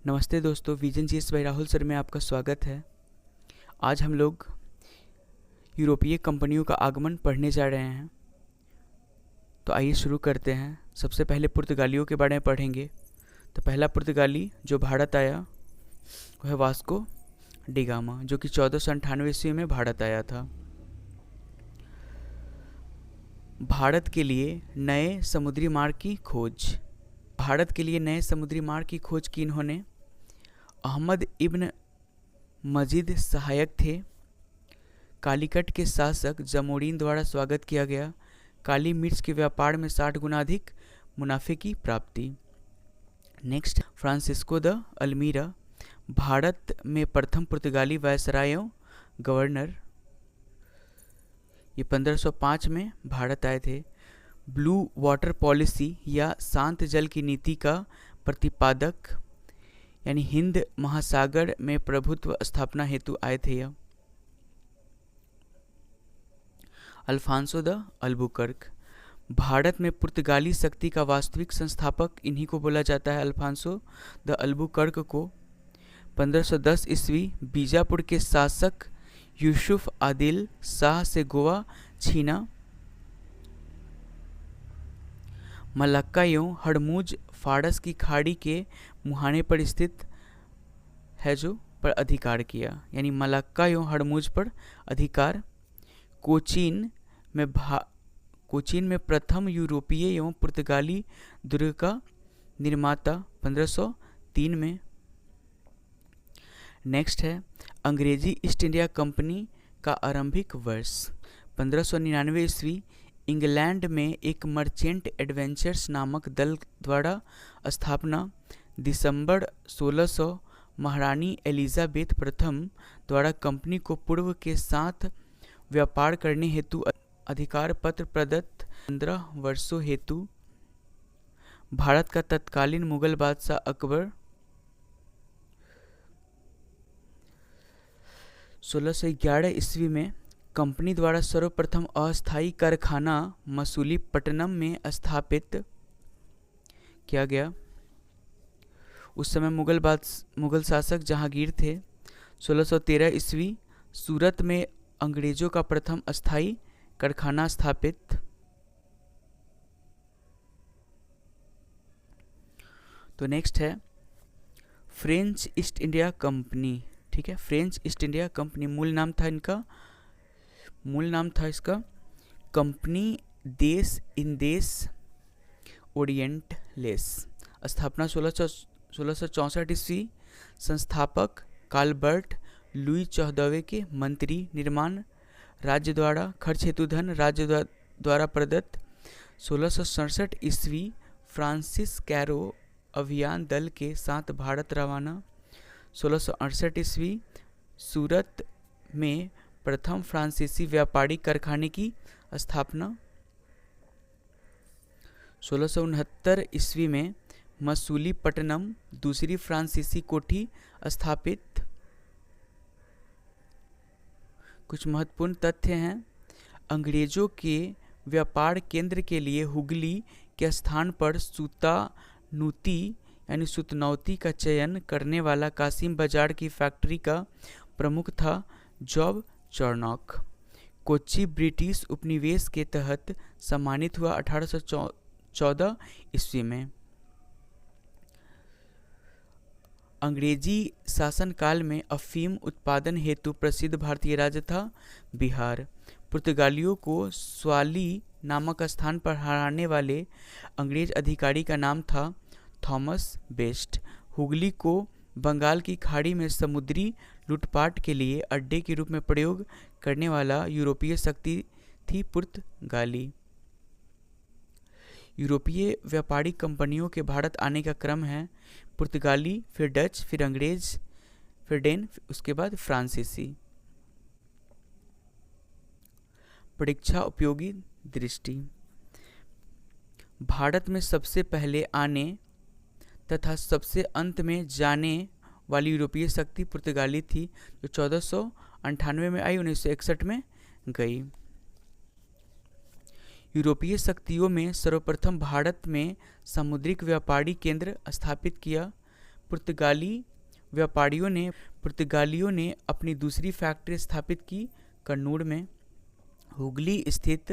नमस्ते दोस्तों, vision GS by Rahul sir में आपका स्वागत है। आज हम लोग यूरोपीय कंपनियों का आगमन पढ़ने जा रहे हैं। तो आइए शुरू करते हैं। सबसे पहले पुर्तगालियों के बारे में पढ़ेंगे। तो पहला पुर्तगाली जो भारत आया वह है वास्को डी गामा, जो कि 1498 ईस्वी में भारत आया था। भारत के लिए नए समुद्री मार्ग की खोज। भारत के लिए नए समुद्री मार्ग की खोज की इन्होंने। अहमद इब्न मजीद सहायक थे। कालीकट के शासक जमोरीन द्वारा स्वागत किया गया। काली मिर्च के व्यापार में 60 गुना अधिक मुनाफे की प्राप्ति। Next, Francisco de almirah, Bharat में प्रथम पुर्तगाली वायसराय एवं गवर्नर। ये 1505 में भारत आए थे। ब्लू वाटर पॉलिसी या शांत जल की नीति का प्रतिपादक, यानी हिंद महासागर में प्रभुत्व स्थापना हेतु आए थे यह। अल्फांसो द अल्बुकर्क, भारत में पुर्तगाली शक्ति का वास्तविक संस्थापक इन्हीं को बोला जाता है, अल्फांसो द अल्बुकर्क को। 1510 ईस्वी बीजापुर के शासक यूसुफ आदिल शाह से गोवा छीना। मलक्का एवं हड़मूज फारस की खाड़ी के मुहाने पर स्थित है जो पर अधिकार किया, यानी मलक्का एवं हड़मूज पर अधिकार। कोचीन में प्रथम यूरोपीय एवं पुर्तगाली दुर्ग का निर्माता 1503 में। नेक्स्ट है अंग्रेजी ईस्ट इंडिया कंपनी का आरंभिक वर्ष। 1599 ईस्वी इंग्लैंड में एक मर्चेंट एडवेंचर्स नामक दल द्वारा स्थापना। दिसंबर 1600 महारानी एलिजाबेथ प्रथम द्वारा कंपनी को पूर्व के साथ व्यापार करने हेतु अधिकार पत्र प्रदत्त। 15 वर्षों हेतु भारत का तत्कालीन मुगल बादशाह अकबर 1611 ईस्वी में कंपनी द्वारा सर्वप्रथम अस्थायी कारखाना मसूलीपट्टनम में स्थापित किया गया। उस समय मुगल शासक जहांगीर थे। 1613 ईस्वी सूरत में अंग्रेजों का प्रथम अस्थायी कारखाना स्थापित। तो नेक्स्ट है फ्रेंच ईस्ट इंडिया कंपनी। ठीक है, फ्रेंच ईस्ट इंडिया कंपनी मूल नाम था इसका कंपनी देश इंदेश ओरिएंटलेस। स्थापना 1664 ईस्वी। संस्थापक काल्बर्ट लुई 14वें के मंत्री। निर्माण राज्य द्वारा, खर्च हेतु धन राज्य द्वारा प्रदत्त। 1667 ईस्वी फ्रांसिस कैरो अभियान दल के साथ भारत रवाना। 1668 ईस्वी सूरत में प्रथम फ्रांसीसी व्यापारी कारखाने की स्थापना। 1669 ईस्वी में मसूलीपट्टनम दूसरी फ्रांसीसी कोठी स्थापित। कुछ महत्वपूर्ण तथ्य हैं। अंग्रेजों के व्यापार केंद्र के लिए हुगली के स्थान पर सूतानूती यानी सुतनौती का चयन करने वाला कासिम बाजार की फैक्ट्री का प्रमुख था जॉब चॉर्नॉक। कोच्चि ब्रिटिश उपनिवेश के तहत सम्मानित हुआ 1814 ईस्वी में। अंग्रेजी शासनकाल में अफीम उत्पादन हेतु प्रसिद्ध भारतीय राज्य था बिहार। पुर्तगालियों को स्वाली नामक स्थान पर हराने वाले अंग्रेज अधिकारी का नाम था थॉमस बेस्ट। हुगली को बंगाल की खाड़ी में समुद्री लूटपाट के लिए अड्डे के रूप में प्रयोग करने वाला यूरोपीय शक्ति थी पुर्तगाली। यूरोपीय व्यापारी कंपनियों के भारत आने का क्रम है पुर्तगाली, फिर डच, फिर अंग्रेज, फिर डेन, उसके बाद फ्रांसीसी। परीक्षा उपयोगी दृष्टि। भारत में सबसे पहले आने तथा सबसे अंत में जाने वाली यूरोपीय शक्ति पुर्तगाली थी, जो 1498 में आई, 1961 में गई। यूरोपीय शक्तियों में सर्वप्रथम भारत में सामुद्रिक व्यापारी केंद्र स्थापित किया। पुर्तगालियों ने अपनी दूसरी फैक्ट्री स्थापित की कन्नूर में। हुगली स्थित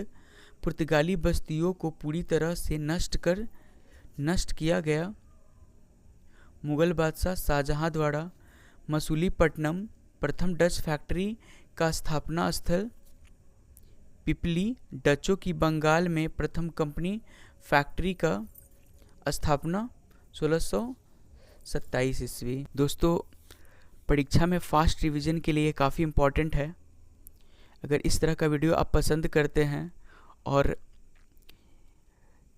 पुर्तगाली बस्तियों को पूरी तरह से नष्ट किया गया। मुगल बादशाह शाहजहां द्वारा मसूलीपट्टनम प्रथम डच फैक्ट्री का स्थापना स्थल। पिपली डचों की बंगाल में प्रथम कंपनी फैक्ट्री का स्थापना 1627 ईस्वी। दोस्तों, परीक्षा में फास्ट रिवीजन के लिए काफ़ी इम्पॉर्टेंट है। अगर इस तरह का वीडियो आप पसंद करते हैं और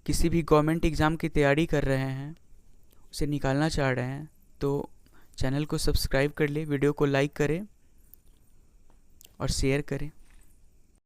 किसी भी गवर्नमेंट एग्ज़ाम की तैयारी कर रहे हैं, उसे निकालना चाह रहे हैं, तो चैनल को सब्सक्राइब कर ले, वीडियो को लाइक करें और शेयर करें।